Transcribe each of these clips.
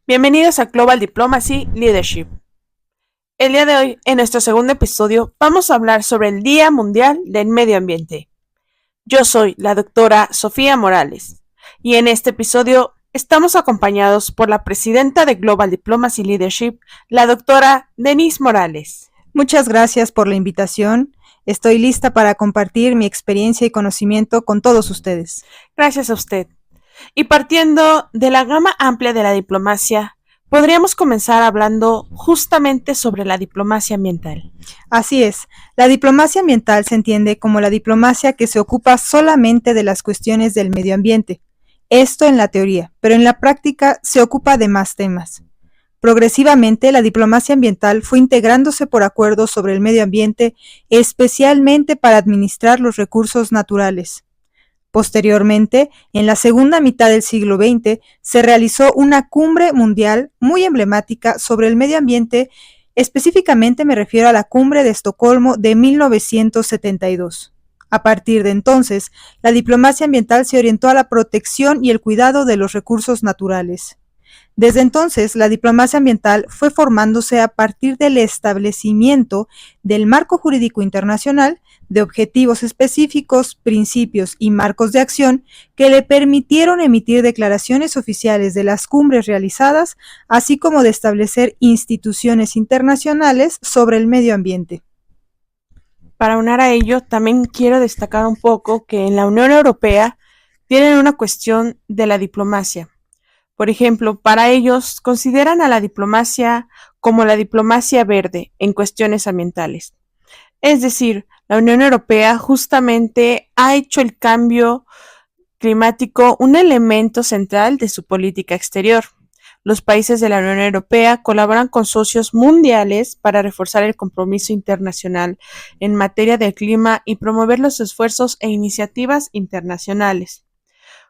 Bienvenidos a Global Diplomacy Leadership. El día de hoy, en nuestro segundo episodio, vamos a hablar sobre el Día Mundial del Medio Ambiente. Yo soy la doctora Sofía Morales y en este episodio estamos acompañados por la presidenta de Global Diplomacy Leadership, la doctora Denise Morales. Muchas gracias por la invitación. Estoy lista para compartir mi experiencia y conocimiento con todos ustedes. Gracias a usted. Y partiendo de la gama amplia de la diplomacia, podríamos comenzar hablando justamente sobre la diplomacia ambiental. Así es, la diplomacia ambiental se entiende como la diplomacia que se ocupa solamente de las cuestiones del medio ambiente. Esto en la teoría, pero en la práctica se ocupa de más temas. Progresivamente, la diplomacia ambiental fue integrándose por acuerdos sobre el medio ambiente, especialmente para administrar los recursos naturales. Posteriormente, en la segunda mitad del siglo XX, se realizó una cumbre mundial muy emblemática sobre el medio ambiente, específicamente me refiero a la Cumbre de Estocolmo de 1972. A partir de entonces, la diplomacia ambiental se orientó a la protección y el cuidado de los recursos naturales. Desde entonces, la diplomacia ambiental fue formándose a partir del establecimiento del marco jurídico internacional, de objetivos específicos, principios y marcos de acción que le permitieron emitir declaraciones oficiales de las cumbres realizadas, así como de establecer instituciones internacionales sobre el medio ambiente. Para unir a ello, también quiero destacar un poco que en la Unión Europea tienen una cuestión de la diplomacia. Por ejemplo, para ellos consideran a la diplomacia como la diplomacia verde en cuestiones ambientales. Es decir, la Unión Europea justamente ha hecho el cambio climático un elemento central de su política exterior. Los países de la Unión Europea colaboran con socios mundiales para reforzar el compromiso internacional en materia de clima y promover los esfuerzos e iniciativas internacionales.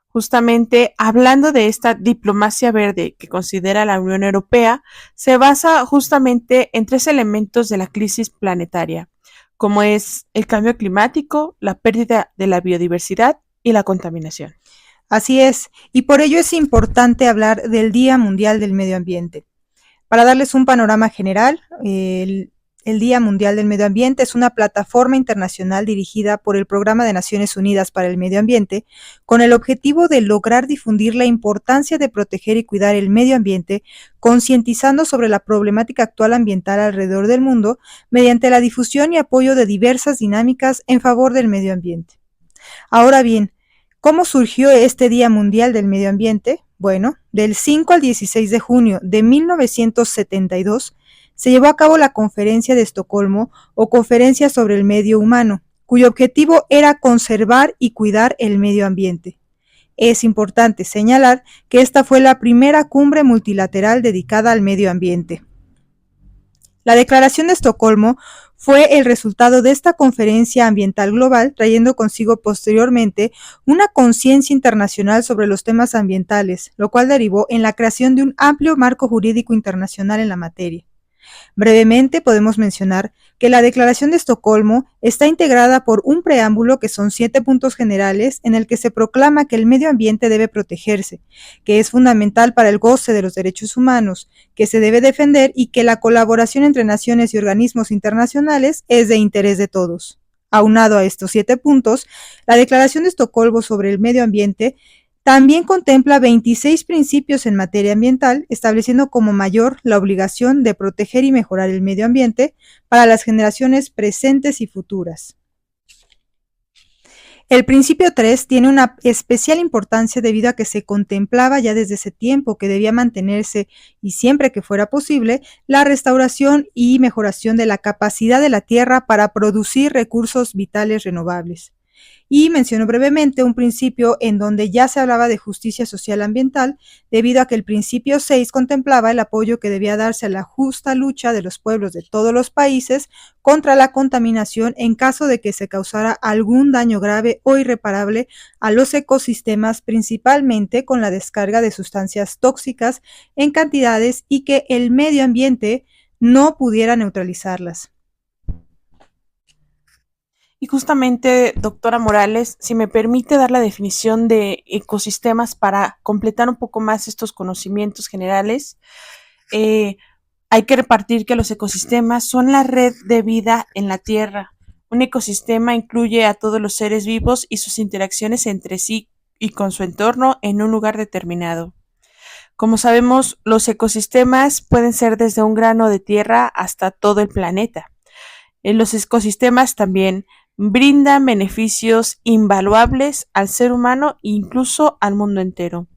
Justamente hablando de esta diplomacia verde que considera la Unión Europea, se basa justamente en tres elementos de la crisis planetaria, como es el cambio climático, la pérdida de la biodiversidad y la contaminación. Así es, y por ello es importante hablar del Día Mundial del Medio Ambiente. Para darles un panorama general, el Día Mundial del Medio Ambiente es una plataforma internacional dirigida por el Programa de Naciones Unidas para el Medio Ambiente, con el objetivo de lograr difundir la importancia de proteger y cuidar el medio ambiente, concientizando sobre la problemática actual ambiental alrededor del mundo, mediante la difusión y apoyo de diversas dinámicas en favor del medio ambiente. Ahora bien, ¿cómo surgió este Día Mundial del Medio Ambiente? Bueno, del 5 al 16 de junio de 1972 se llevó a cabo la Conferencia de Estocolmo o Conferencia sobre el Medio Humano, cuyo objetivo era conservar y cuidar el medio ambiente. Es importante señalar que esta fue la primera cumbre multilateral dedicada al medio ambiente. La Declaración de Estocolmo fue el resultado de esta conferencia ambiental global, trayendo consigo posteriormente una conciencia internacional sobre los temas ambientales, lo cual derivó en la creación de un amplio marco jurídico internacional en la materia. Brevemente podemos mencionar que la Declaración de Estocolmo está integrada por un preámbulo que son 7 puntos generales en el que se proclama que el medio ambiente debe protegerse, que es fundamental para el goce de los derechos humanos, que se debe defender y que la colaboración entre naciones y organismos internacionales es de interés de todos. Aunado a estos 7 puntos, la Declaración de Estocolmo sobre el medio ambiente también contempla 26 principios en materia ambiental, estableciendo como mayor la obligación de proteger y mejorar el medio ambiente para las generaciones presentes y futuras. El principio 3 tiene una especial importancia debido a que se contemplaba ya desde ese tiempo que debía mantenerse, y siempre que fuera posible, la restauración y mejoración de la capacidad de la tierra para producir recursos vitales renovables. Y menciono brevemente un principio en donde ya se hablaba de justicia social ambiental, debido a que el principio 6 contemplaba el apoyo que debía darse a la justa lucha de los pueblos de todos los países contra la contaminación en caso de que se causara algún daño grave o irreparable a los ecosistemas, principalmente con la descarga de sustancias tóxicas en cantidades y que el medio ambiente no pudiera neutralizarlas. Y justamente, doctora Morales, si me permite dar la definición de ecosistemas para completar un poco más estos conocimientos generales, eh, hay que repartir que los ecosistemas son la red de vida en la Tierra. Un ecosistema incluye a todos los seres vivos y sus interacciones entre sí y con su entorno en un lugar determinado. Como sabemos, los ecosistemas pueden ser desde un grano de tierra hasta todo el planeta. Los ecosistemas también brindan beneficios invaluables al ser humano e incluso al mundo entero.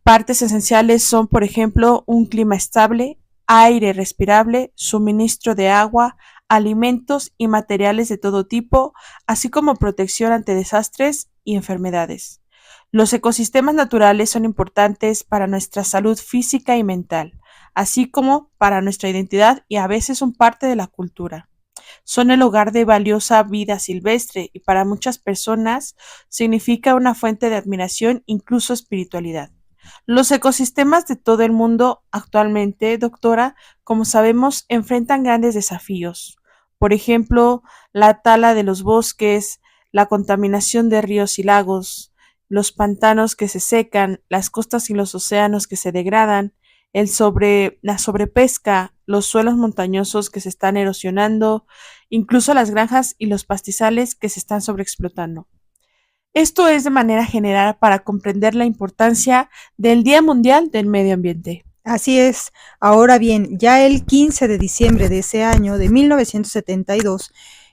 Partes esenciales son, por ejemplo, un clima estable, aire respirable, suministro de agua, alimentos y materiales de todo tipo, así como protección ante desastres y enfermedades. Los ecosistemas naturales son importantes para nuestra salud física y mental, así como para nuestra identidad y a veces son parte de la cultura. Son el hogar de valiosa vida silvestre y para muchas personas significa una fuente de admiración, incluso espiritualidad. Los ecosistemas de todo el mundo actualmente, doctora, como sabemos, enfrentan grandes desafíos. Por ejemplo, la tala de los bosques, la contaminación de ríos y lagos, los pantanos que se secan, las costas y los océanos que se degradan, la sobrepesca, los suelos montañosos que se están erosionando, incluso las granjas y los pastizales que se están sobreexplotando. Esto es de manera general para comprender la importancia del Día Mundial del Medio Ambiente. Así es. Ahora bien, ya el 15 de diciembre de ese año, de 1972,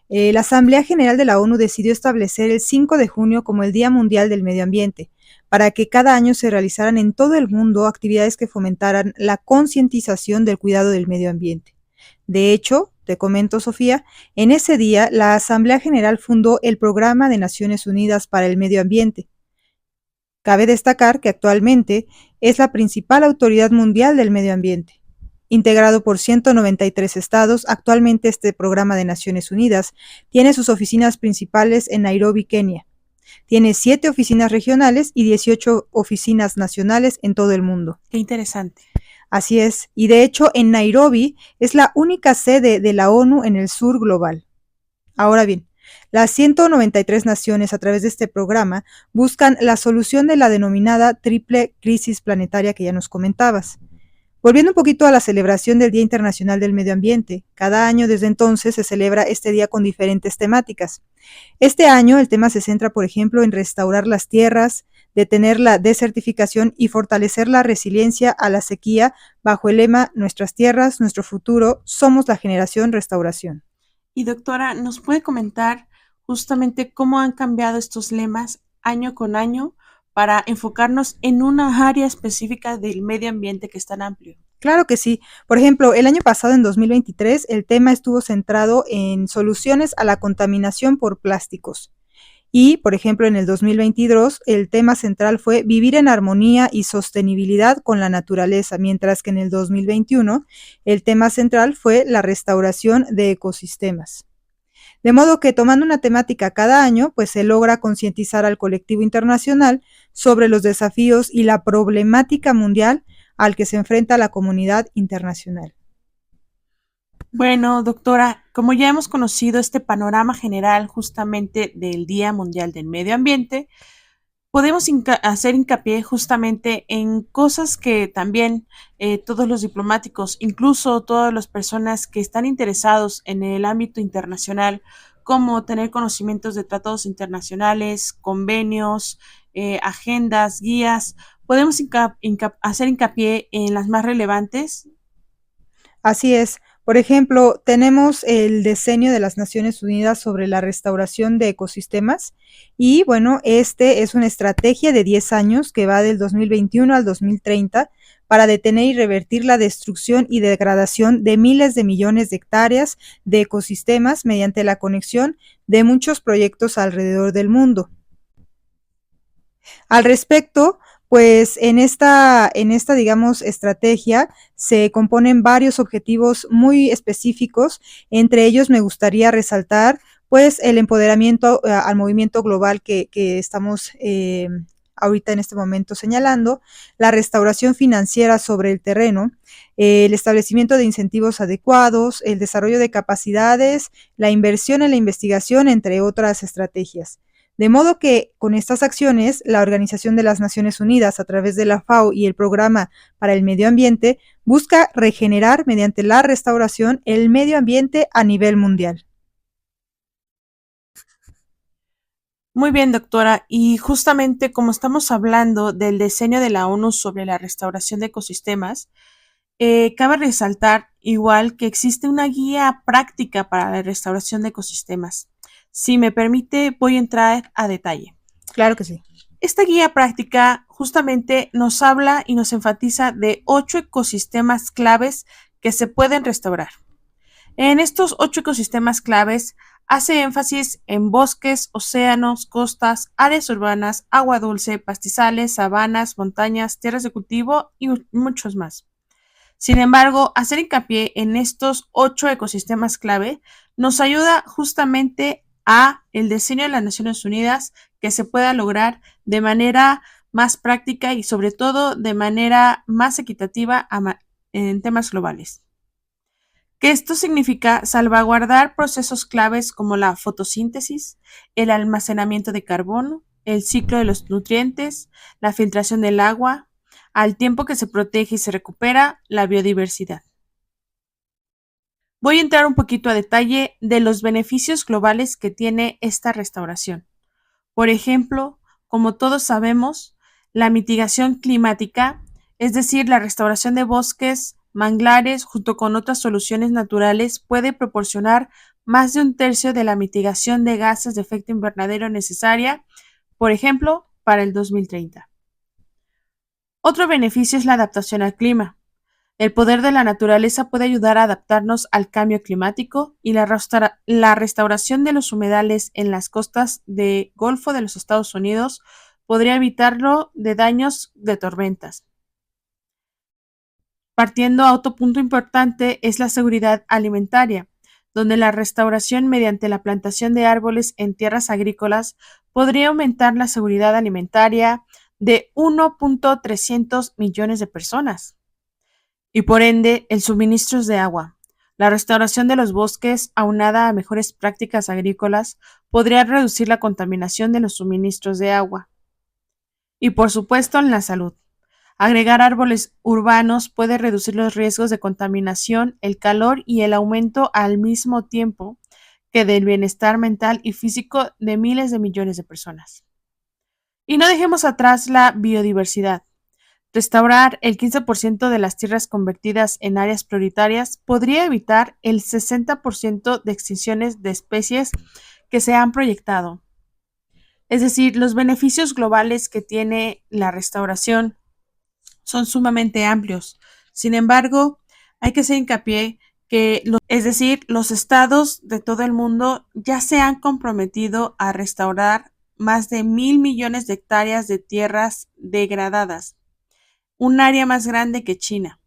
la Asamblea General de la ONU decidió establecer el 5 de junio como el Día Mundial del Medio Ambiente, para que cada año se realizaran en todo el mundo actividades que fomentaran la concientización del cuidado del medio ambiente. De hecho, te comento, Sofía, en ese día la Asamblea General fundó el Programa de Naciones Unidas para el Medio Ambiente. Cabe destacar que actualmente es la principal autoridad mundial del medio ambiente. Integrado por 193 estados, actualmente este programa de Naciones Unidas tiene sus oficinas principales en Nairobi, Kenia. Tiene 7 oficinas regionales y 18 oficinas nacionales en todo el mundo. Qué interesante. Así es, y de hecho en Nairobi es la única sede de la ONU en el sur global. Ahora bien, las 193 naciones a través de este programa buscan la solución de la denominada triple crisis planetaria que ya nos comentabas. Volviendo un poquito a la celebración del Día Internacional del Medio Ambiente, cada año desde entonces se celebra este día con diferentes temáticas. Este año el tema se centra, por ejemplo, en restaurar las tierras, detener la desertificación y fortalecer la resiliencia a la sequía bajo el lema Nuestras tierras, nuestro futuro, somos la generación restauración. Y doctora, ¿nos puede comentar justamente cómo han cambiado estos lemas año con año para enfocarnos en una área específica del medio ambiente que es tan amplio? Claro que sí. Por ejemplo, el año pasado, en 2023, el tema estuvo centrado en soluciones a la contaminación por plásticos. Y, por ejemplo, en el 2022, el tema central fue vivir en armonía y sostenibilidad con la naturaleza, mientras que en el 2021, el tema central fue la restauración de ecosistemas. De modo que tomando una temática cada año, pues se logra concientizar al colectivo internacional sobre los desafíos y la problemática mundial al que se enfrenta la comunidad internacional. Bueno, doctora, como ya hemos conocido este panorama general justamente del Día Mundial del Medio Ambiente, podemos hacer hincapié justamente en cosas que también todos los diplomáticos, incluso todas las personas que están interesados en el ámbito internacional, como tener conocimientos de tratados internacionales, convenios, agendas, guías, podemos hacer hincapié en las más relevantes. Así es. Por ejemplo, tenemos el Decenio de las Naciones Unidas sobre la restauración de ecosistemas y bueno, este es una estrategia de 10 años que va del 2021 al 2030 para detener y revertir la destrucción y degradación de miles de millones de hectáreas de ecosistemas mediante la conexión de muchos proyectos alrededor del mundo. Al respecto, pues digamos, estrategia se componen varios objetivos muy específicos. Entre ellos me gustaría resaltar, pues, el empoderamiento al movimiento global que estamos ahorita en este momento señalando, la restauración financiera sobre el terreno, el establecimiento de incentivos adecuados, el desarrollo de capacidades, la inversión en la investigación, entre otras estrategias. De modo que con estas acciones, la Organización de las Naciones Unidas, a través de la FAO y el Programa para el Medio Ambiente, busca regenerar mediante la restauración el medio ambiente a nivel mundial. Muy bien, doctora. Y justamente como estamos hablando del diseño de la ONU sobre la restauración de ecosistemas, cabe resaltar igual que existe una guía práctica para la restauración de ecosistemas. Si me permite, voy a entrar a detalle. Claro que sí. Esta guía práctica justamente nos habla y nos enfatiza de 8 ecosistemas claves que se pueden restaurar. En estos 8 ecosistemas claves hace énfasis en bosques, océanos, costas, áreas urbanas, agua dulce, pastizales, sabanas, montañas, tierras de cultivo y muchos más. Sin embargo, hacer hincapié en estos 8 ecosistemas clave nos ayuda justamente a el diseño de las Naciones Unidas que se pueda lograr de manera más práctica y sobre todo de manera más equitativa en temas globales. Que esto significa salvaguardar procesos claves como la fotosíntesis, el almacenamiento de carbono, el ciclo de los nutrientes, la filtración del agua, al tiempo que se protege y se recupera la biodiversidad. Voy a entrar un poquito a detalle de los beneficios globales que tiene esta restauración. Por ejemplo, como todos sabemos, la mitigación climática, es decir, la restauración de bosques, manglares, junto con otras soluciones naturales, puede proporcionar más de un tercio de la mitigación de gases de efecto invernadero necesaria, por ejemplo, para el 2030. Otro beneficio es la adaptación al clima. El poder de la naturaleza puede ayudar a adaptarnos al cambio climático y la restauración de los humedales en las costas del Golfo de los Estados Unidos podría evitarlo de daños de tormentas. Partiendo a otro punto importante es la seguridad alimentaria, donde la restauración mediante la plantación de árboles en tierras agrícolas podría aumentar la seguridad alimentaria de 1.300 millones de personas. Y por ende, el suministro de agua. La restauración de los bosques, aunada a mejores prácticas agrícolas, podría reducir la contaminación de los suministros de agua. Y por supuesto, en la salud. Agregar árboles urbanos puede reducir los riesgos de contaminación, el calor y el aumento al mismo tiempo que del bienestar mental y físico de miles de millones de personas. Y no dejemos atrás la biodiversidad. Restaurar el 15% de las tierras convertidas en áreas prioritarias podría evitar el 60% de extinciones de especies que se han proyectado. Es decir, los beneficios globales que tiene la restauración son sumamente amplios. Sin embargo, hay que hacer hincapié que, los estados de todo el mundo ya se han comprometido a restaurar más de 1,000 millones de hectáreas de tierras degradadas, un área más grande que China.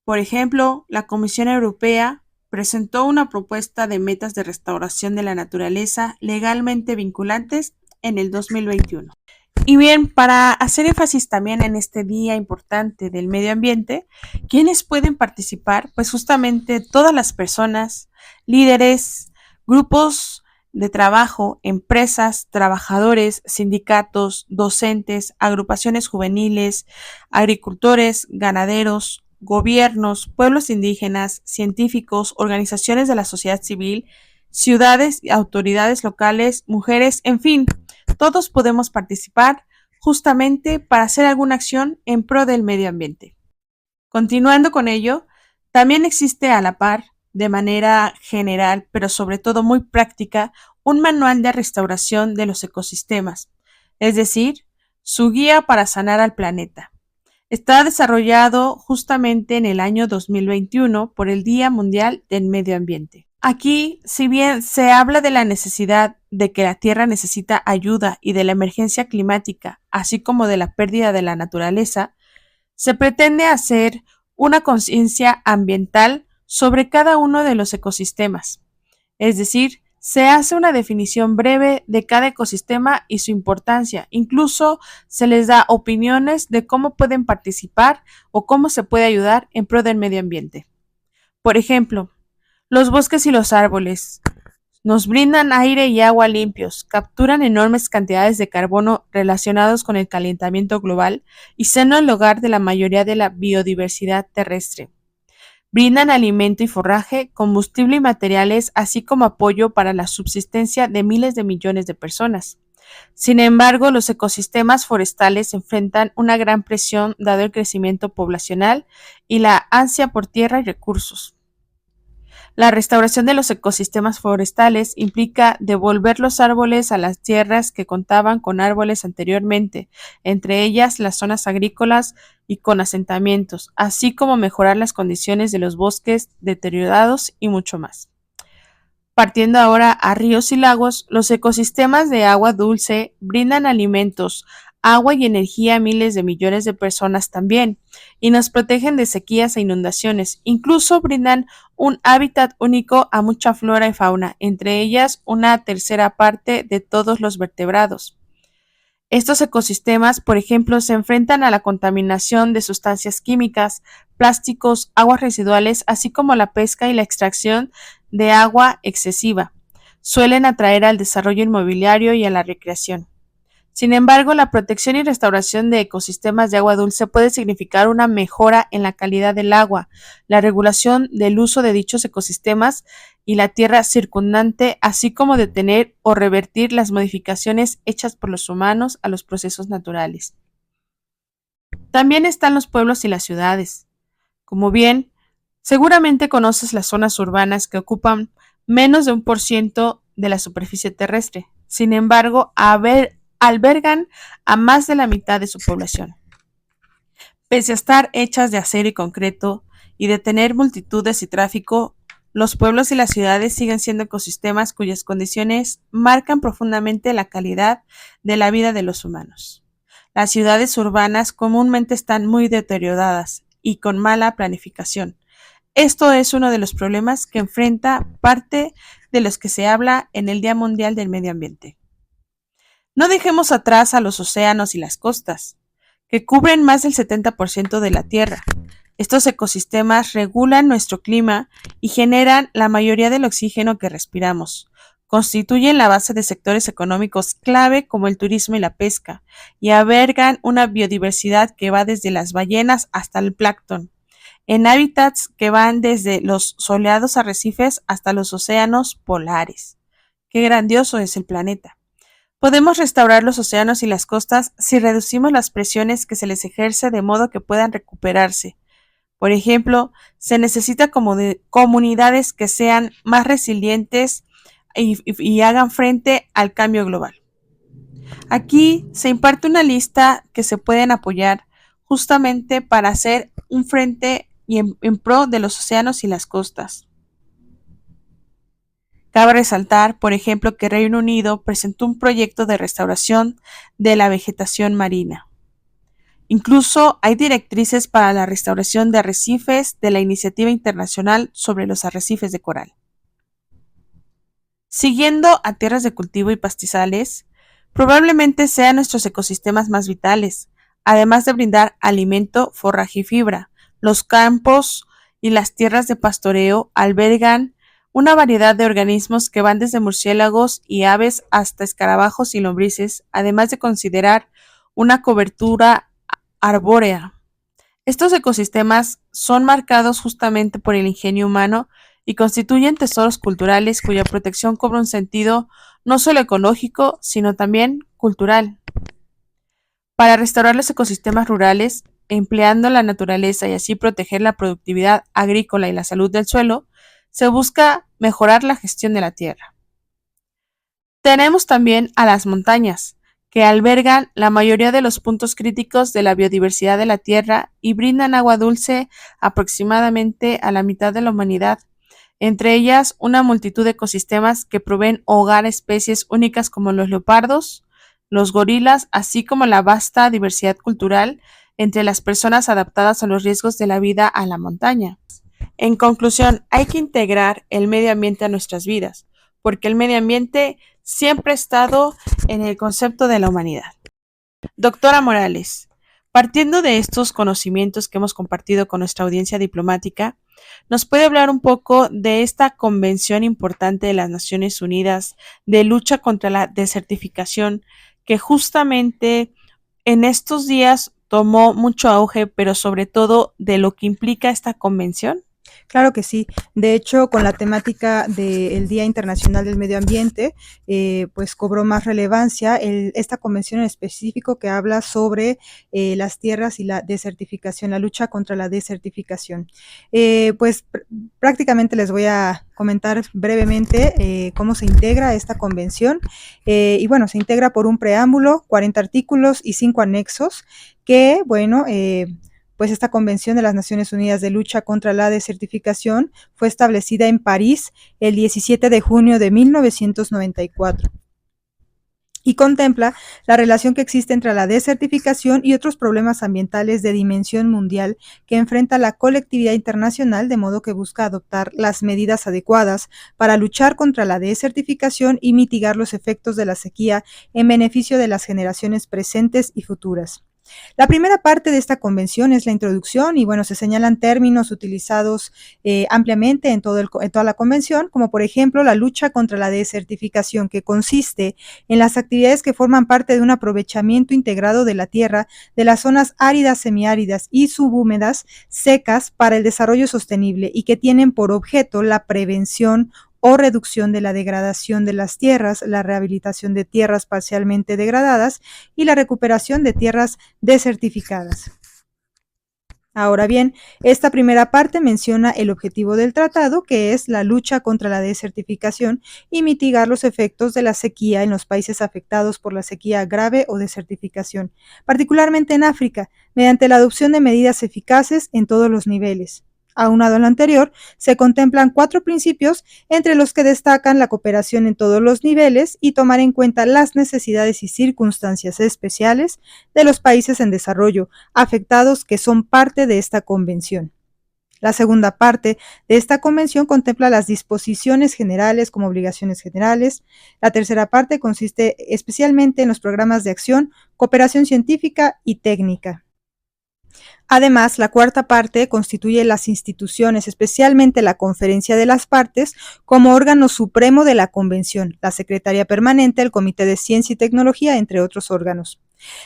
Por ejemplo, la Comisión Europea presentó una propuesta de metas de restauración de la naturaleza legalmente vinculantes en el 2021. Y bien, para hacer énfasis también en este día importante del medio ambiente, ¿quiénes pueden participar? Pues justamente todas las personas, líderes, grupos de trabajo, empresas, trabajadores, sindicatos, docentes, agrupaciones juveniles, agricultores, ganaderos, gobiernos, pueblos indígenas, científicos, organizaciones de la sociedad civil, ciudades, autoridades locales, mujeres, en fin, todos podemos participar justamente para hacer alguna acción en pro del medio ambiente. Continuando con ello, también existe a la par, de manera general, pero sobre todo muy práctica, un manual de restauración de los ecosistemas, es decir, su guía para sanar al planeta. Está desarrollado justamente en el año 2021 por el Día Mundial del Medio Ambiente. Aquí, si bien se habla de la necesidad de que la Tierra necesita ayuda y de la emergencia climática, así como de la pérdida de la naturaleza, se pretende hacer una conciencia ambiental sobre cada uno de los ecosistemas. Es decir, Se hace una definición breve de cada ecosistema y su importancia. Incluso se les da opiniones de cómo pueden participar o cómo se puede ayudar en pro del medio ambiente. Por ejemplo, los bosques y los árboles nos brindan aire y agua limpios, capturan enormes cantidades de carbono relacionados con el calentamiento global y son el hogar de la mayoría de la biodiversidad terrestre. Brindan alimento y forraje, combustible y materiales, así como apoyo para la subsistencia de miles de millones de personas. Sin embargo, los ecosistemas forestales enfrentan una gran presión dado el crecimiento poblacional y la ansia por tierra y recursos. La restauración de los ecosistemas forestales implica devolver los árboles a las tierras que contaban con árboles anteriormente, entre ellas las zonas agrícolas y con asentamientos, así como mejorar las condiciones de los bosques deteriorados y mucho más. Partiendo ahora a ríos y lagos, los ecosistemas de agua dulce brindan alimentos, agua y energía a miles de millones de personas también, y nos protegen de sequías e inundaciones. Incluso brindan un hábitat único a mucha flora y fauna, entre ellas una tercera parte de todos los vertebrados. Estos ecosistemas, por ejemplo, se enfrentan a la contaminación de sustancias químicas, plásticos, aguas residuales, así como la pesca y la extracción de agua excesiva. Suelen atraer al desarrollo inmobiliario y a la recreación. Sin embargo, la protección y restauración de ecosistemas de agua dulce puede significar una mejora en la calidad del agua, la regulación del uso de dichos ecosistemas y la tierra circundante, así como detener o revertir las modificaciones hechas por los humanos a los procesos naturales. También están los pueblos y las ciudades. Como bien, seguramente conoces las zonas urbanas que ocupan menos de 1% de la superficie terrestre. Sin embargo, albergan a más de la mitad de su población. Pese a estar hechas de acero y concreto y de tener multitudes y tráfico, los pueblos y las ciudades siguen siendo ecosistemas cuyas condiciones marcan profundamente la calidad de la vida de los humanos. Las ciudades urbanas comúnmente están muy deterioradas y con mala planificación. Esto es uno de los problemas que enfrenta parte de los que se habla en el Día Mundial del Medio Ambiente. No dejemos atrás a los océanos y las costas, que cubren más del 70% de la Tierra. Estos ecosistemas regulan nuestro clima y generan la mayoría del oxígeno que respiramos. Constituyen la base de sectores económicos clave como el turismo y la pesca, y albergan una biodiversidad que va desde las ballenas hasta el plancton, en hábitats que van desde los soleados arrecifes hasta los océanos polares. ¡Qué grandioso es el planeta! Podemos restaurar los océanos y las costas si reducimos las presiones que se les ejerce de modo que puedan recuperarse. Por ejemplo, se necesita comunidades que sean más resilientes y hagan frente al cambio global. Aquí se imparte una lista que se pueden apoyar justamente para hacer un frente y en pro de los océanos y las costas. Cabe resaltar, por ejemplo, que Reino Unido presentó un proyecto de restauración de la vegetación marina. Incluso hay directrices para la restauración de arrecifes de la Iniciativa Internacional sobre los Arrecifes de Coral. Siguiendo a tierras de cultivo y pastizales, probablemente sean nuestros ecosistemas más vitales, además de brindar alimento, forraje y fibra. Los campos y las tierras de pastoreo albergan una variedad de organismos que van desde murciélagos y aves hasta escarabajos y lombrices, además de considerar una cobertura arbórea. Estos ecosistemas son marcados justamente por el ingenio humano y constituyen tesoros culturales cuya protección cobra un sentido no solo ecológico, sino también cultural. Para restaurar los ecosistemas rurales, empleando la naturaleza y así proteger la productividad agrícola y la salud del suelo, se busca mejorar la gestión de la tierra. Tenemos también a las montañas, que albergan la mayoría de los puntos críticos de la biodiversidad de la Tierra y brindan agua dulce aproximadamente a la mitad de la humanidad, entre ellas una multitud de ecosistemas que proveen hogar a especies únicas como los leopardos, los gorilas, así como la vasta diversidad cultural entre las personas adaptadas a los riesgos de la vida a la montaña. En conclusión, hay que integrar el medio ambiente a nuestras vidas, porque el medio ambiente siempre ha estado en el concepto de la humanidad. Doctora Morales, partiendo de estos conocimientos que hemos compartido con nuestra audiencia diplomática, ¿nos puede hablar un poco de esta convención importante de las Naciones Unidas de lucha contra la desertificación que justamente en estos días tomó mucho auge, pero sobre todo de lo que implica esta convención? Claro que sí. De hecho, con la temática del Día Internacional del Medio Ambiente, pues cobró más relevancia esta convención en específico que habla sobre las tierras y la desertificación, la lucha contra la desertificación. Pues prácticamente les voy a comentar brevemente cómo se integra esta convención. Y bueno, se integra por un preámbulo, 40 artículos y 5 anexos que, bueno, pues esta Convención de las Naciones Unidas de Lucha contra la Desertificación fue establecida en París el 17 de junio de 1994 y contempla la relación que existe entre la desertificación y otros problemas ambientales de dimensión mundial que enfrenta la colectividad internacional, de modo que busca adoptar las medidas adecuadas para luchar contra la desertificación y mitigar los efectos de la sequía en beneficio de las generaciones presentes y futuras. La primera parte de esta convención es la introducción y bueno, se señalan términos utilizados ampliamente en toda la convención, como por ejemplo la lucha contra la desertificación, que consiste en las actividades que forman parte de un aprovechamiento integrado de la tierra, de las zonas áridas, semiáridas y subhúmedas secas para el desarrollo sostenible y que tienen por objeto la prevención o reducción de la degradación de las tierras, la rehabilitación de tierras parcialmente degradadas y la recuperación de tierras desertificadas. Ahora bien, esta primera parte menciona el objetivo del tratado, que es la lucha contra la desertificación y mitigar los efectos de la sequía en los países afectados por la sequía grave o desertificación, particularmente en África, mediante la adopción de medidas eficaces en todos los niveles. Aunado a lo anterior, se contemplan 4 principios, entre los que destacan la cooperación en todos los niveles y tomar en cuenta las necesidades y circunstancias especiales de los países en desarrollo afectados que son parte de esta convención. La segunda parte de esta convención contempla las disposiciones generales como obligaciones generales. La tercera parte consiste especialmente en los programas de acción, cooperación científica y técnica. Además, la cuarta parte constituye las instituciones, especialmente la Conferencia de las Partes, como órgano supremo de la Convención, la Secretaría Permanente, el Comité de Ciencia y Tecnología, entre otros órganos.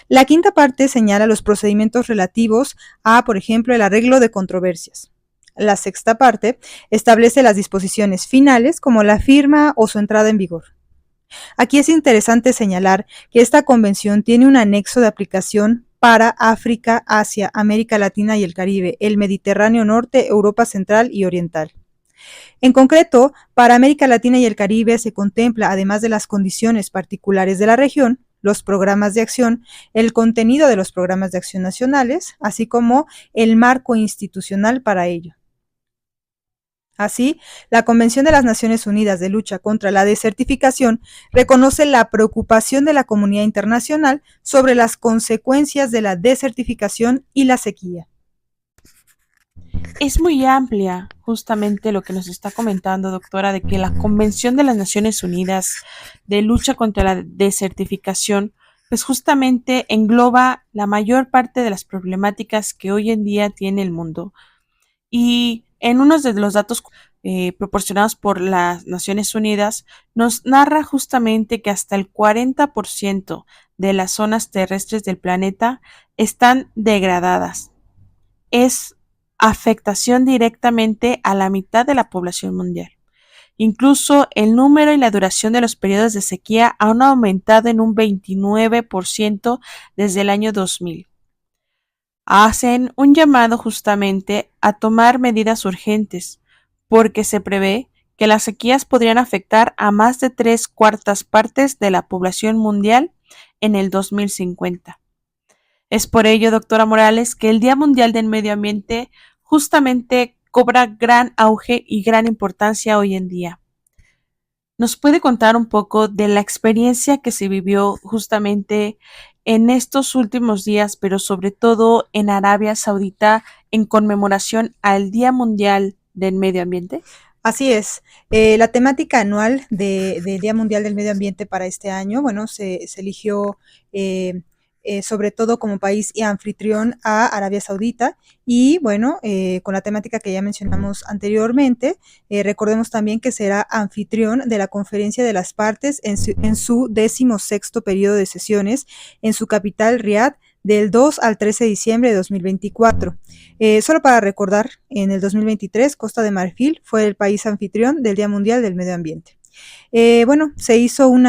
La quinta parte señala los procedimientos relativos a, por ejemplo, el arreglo de controversias. La sexta parte establece las disposiciones finales, como la firma o su entrada en vigor. Aquí es interesante señalar que esta convención tiene un anexo de aplicación para África, Asia, América Latina y el Caribe, el Mediterráneo Norte, Europa Central y Oriental. En concreto, para América Latina y el Caribe se contempla, además de las condiciones particulares de la región, los programas de acción, el contenido de los programas de acción nacionales, así como el marco institucional para ello. Así, la Convención de las Naciones Unidas de Lucha contra la Desertificación reconoce la preocupación de la comunidad internacional sobre las consecuencias de la desertificación y la sequía. Es muy amplia justamente lo que nos está comentando, doctora, de que la Convención de las Naciones Unidas de Lucha contra la Desertificación, pues justamente engloba la mayor parte de las problemáticas que hoy en día tiene el mundo. Y en uno de los datos proporcionados por las Naciones Unidas, nos narra justamente que hasta el 40% de las zonas terrestres del planeta están degradadas. Es afectación directamente a la mitad de la población mundial. Incluso el número y la duración de los periodos de sequía han aumentado en un 29% desde el año 2000. Hacen un llamado justamente a tomar medidas urgentes, porque se prevé que las sequías podrían afectar a más de 3/4 partes de la población mundial en el 2050. Es por ello, doctora Morales, que el Día Mundial del Medio Ambiente justamente cobra gran auge y gran importancia hoy en día. ¿Nos puede contar un poco de la experiencia que se vivió justamente en estos últimos días, pero sobre todo en Arabia Saudita, en conmemoración al Día Mundial del Medio Ambiente? Así es. La temática anual del Día Mundial del Medio Ambiente para este año, bueno, se eligió eh, sobre todo como país y anfitrión a Arabia Saudita y bueno, con la temática que ya mencionamos anteriormente, recordemos también que será anfitrión de la Conferencia de las Partes en su 16º periodo de sesiones en su capital, Riad, del 2 al 13 de diciembre de 2024. Solo para recordar, en el 2023 Costa de Marfil fue el país anfitrión del Día Mundial del Medio Ambiente. Bueno, se hizo un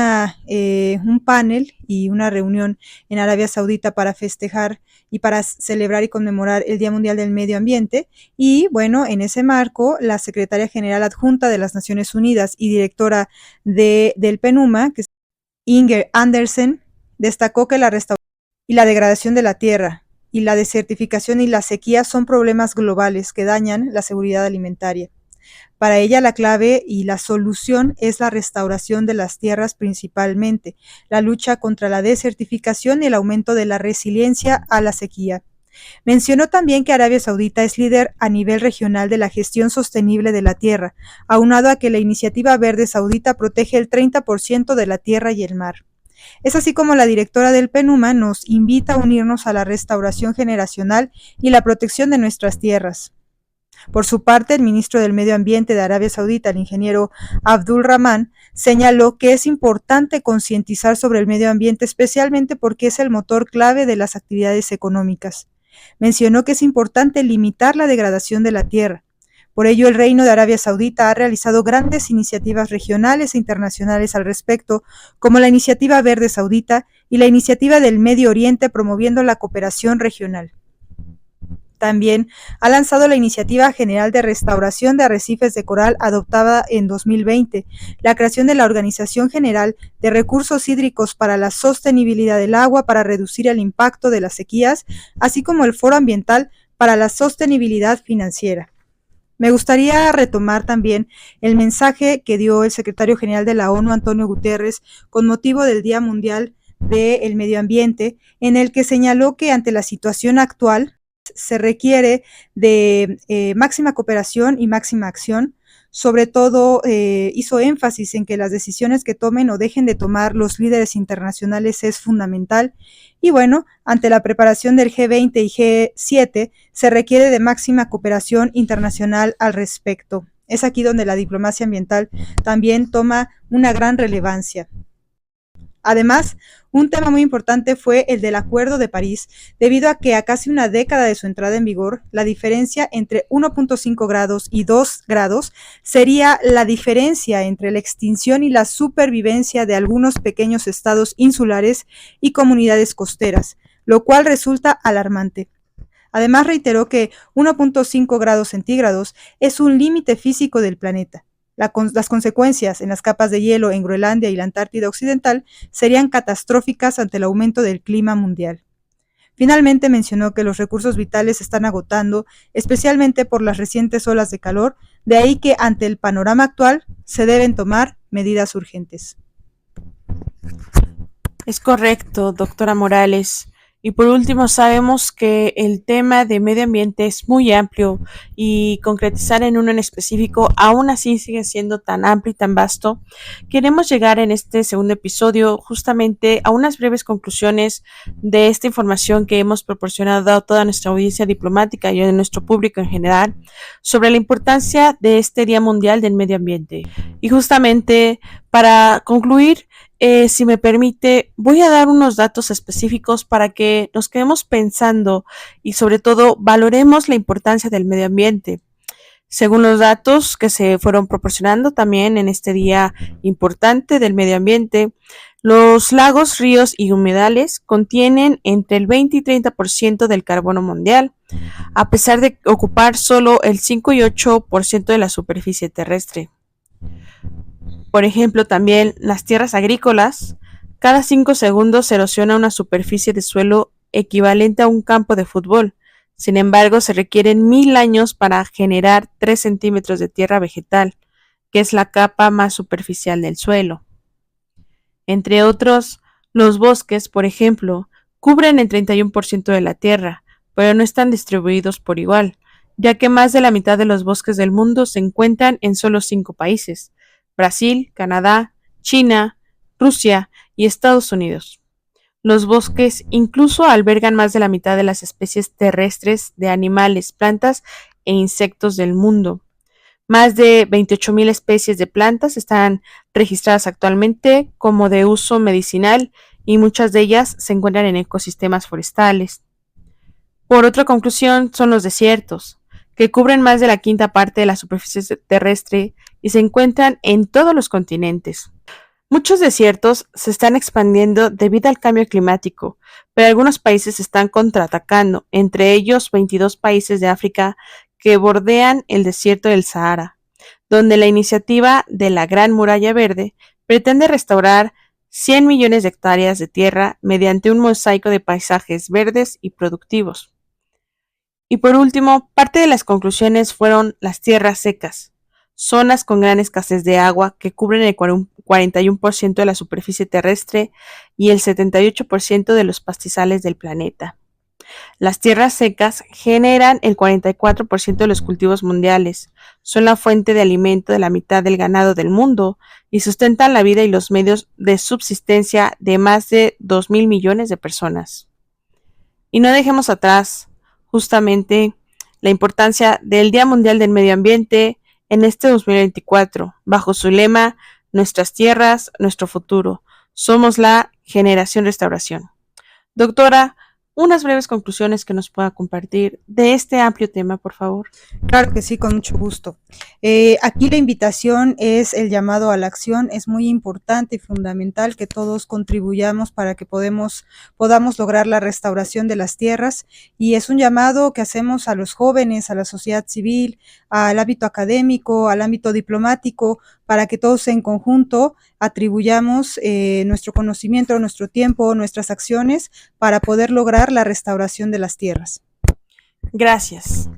panel y una reunión en Arabia Saudita para festejar y para celebrar y conmemorar el Día Mundial del Medio Ambiente. Y bueno, en ese marco, la secretaria general adjunta de las Naciones Unidas y directora del PNUMA, que es Inger Andersen, destacó que la restauración y la degradación de la tierra y la desertificación y la sequía son problemas globales que dañan la seguridad alimentaria. Para ella la clave y la solución es la restauración de las tierras principalmente, la lucha contra la desertificación y el aumento de la resiliencia a la sequía. Mencionó también que Arabia Saudita es líder a nivel regional de la gestión sostenible de la tierra, aunado a que la Iniciativa Verde Saudita protege el 30% de la tierra y el mar. Es así como la directora del PNUMA nos invita a unirnos a la restauración generacional y la protección de nuestras tierras. Por su parte, el ministro del Medio Ambiente de Arabia Saudita, el ingeniero Abdul Rahman, señaló que es importante concientizar sobre el medio ambiente, especialmente porque es el motor clave de las actividades económicas. Mencionó que es importante limitar la degradación de la tierra. Por ello, el Reino de Arabia Saudita ha realizado grandes iniciativas regionales e internacionales al respecto, como la Iniciativa Verde Saudita y la Iniciativa del Medio Oriente promoviendo la cooperación regional. También ha lanzado la Iniciativa General de Restauración de Arrecifes de Coral adoptada en 2020, la creación de la Organización General de Recursos Hídricos para la Sostenibilidad del Agua para reducir el impacto de las sequías, así como el Foro Ambiental para la Sostenibilidad Financiera. Me gustaría retomar también el mensaje que dio el secretario general de la ONU, Antonio Guterres, con motivo del Día Mundial del Medio Ambiente, en el que señaló que ante la situación actual se requiere de máxima cooperación y máxima acción. Sobre todo hizo énfasis en que las decisiones que tomen o dejen de tomar los líderes internacionales es fundamental. Y bueno, ante la preparación del G20 y G7 se requiere de máxima cooperación internacional al respecto. Es aquí donde la diplomacia ambiental también toma una gran relevancia. Además, un tema muy importante fue el del Acuerdo de París, debido a que a casi una década de su entrada en vigor, la diferencia entre 1.5 grados y 2 grados sería la diferencia entre la extinción y la supervivencia de algunos pequeños estados insulares y comunidades costeras, lo cual resulta alarmante. Además, reiteró que 1.5 grados centígrados es un límite físico del planeta. Las consecuencias en las capas de hielo en Groenlandia y la Antártida Occidental serían catastróficas ante el aumento del clima mundial. Finalmente mencionó que los recursos vitales se están agotando, especialmente por las recientes olas de calor, de ahí que ante el panorama actual se deben tomar medidas urgentes. Es correcto, doctora Morales. Y por último, sabemos que el tema de medio ambiente es muy amplio y concretizar en uno en específico aún así sigue siendo tan amplio y tan vasto. Queremos llegar en este segundo episodio justamente a unas breves conclusiones de esta información que hemos proporcionado a toda nuestra audiencia diplomática y a nuestro público en general sobre la importancia de este Día Mundial del Medio Ambiente. Y justamente para concluir, si me permite, voy a dar unos datos específicos para que nos quedemos pensando y sobre todo valoremos la importancia del medio ambiente. Según los datos que se fueron proporcionando también en este día importante del medio ambiente, los lagos, ríos y humedales contienen entre el 20 y 30% del carbono mundial, a pesar de ocupar solo el 5 y 8% de la superficie terrestre. Por ejemplo, también las tierras agrícolas, cada 5 segundos se erosiona una superficie de suelo equivalente a un campo de fútbol. Sin embargo, se requieren 1000 años para generar 3 centímetros de tierra vegetal, que es la capa más superficial del suelo. Entre otros, los bosques, por ejemplo, cubren el 31% de la tierra, pero no están distribuidos por igual. ya que más de la mitad de los bosques del mundo se encuentran en solo 5 países: Brasil, Canadá, China, Rusia y Estados Unidos. Los bosques incluso albergan más de la mitad de las especies terrestres de animales, plantas e insectos del mundo. Más de 28.000 especies de plantas están registradas actualmente como de uso medicinal y muchas de ellas se encuentran en ecosistemas forestales. Por otra conclusión, son los desiertos, que cubren más de la quinta parte de la superficie terrestre y se encuentran en todos los continentes. Muchos desiertos se están expandiendo debido al cambio climático, pero algunos países están contraatacando, entre ellos 22 países de África que bordean el desierto del Sahara, donde la iniciativa de la Gran Muralla Verde pretende restaurar 100 millones de hectáreas de tierra mediante un mosaico de paisajes verdes y productivos. Y por último, parte de las conclusiones fueron las tierras secas, zonas con gran escasez de agua que cubren el 41% de la superficie terrestre y el 78% de los pastizales del planeta. Las tierras secas generan el 44% de los cultivos mundiales, son la fuente de alimento de la mitad del ganado del mundo y sustentan la vida y los medios de subsistencia de más de 2.000 millones de personas. Y no dejemos atrás justamente la importancia del Día Mundial del Medio Ambiente en este 2024, bajo su lema Nuestras tierras, nuestro futuro. Somos la generación restauración. Doctora, unas breves conclusiones que nos pueda compartir de este amplio tema, por favor. Claro que sí, con mucho gusto. Aquí la invitación es el llamado a la acción. Es muy importante y fundamental que todos contribuyamos para que podamos lograr la restauración de las tierras, y es un llamado que hacemos a los jóvenes, a la sociedad civil, al ámbito académico, al ámbito diplomático, para que todos en conjunto atribuyamos nuestro conocimiento, nuestro tiempo, nuestras acciones para poder lograr la restauración de las tierras. Gracias.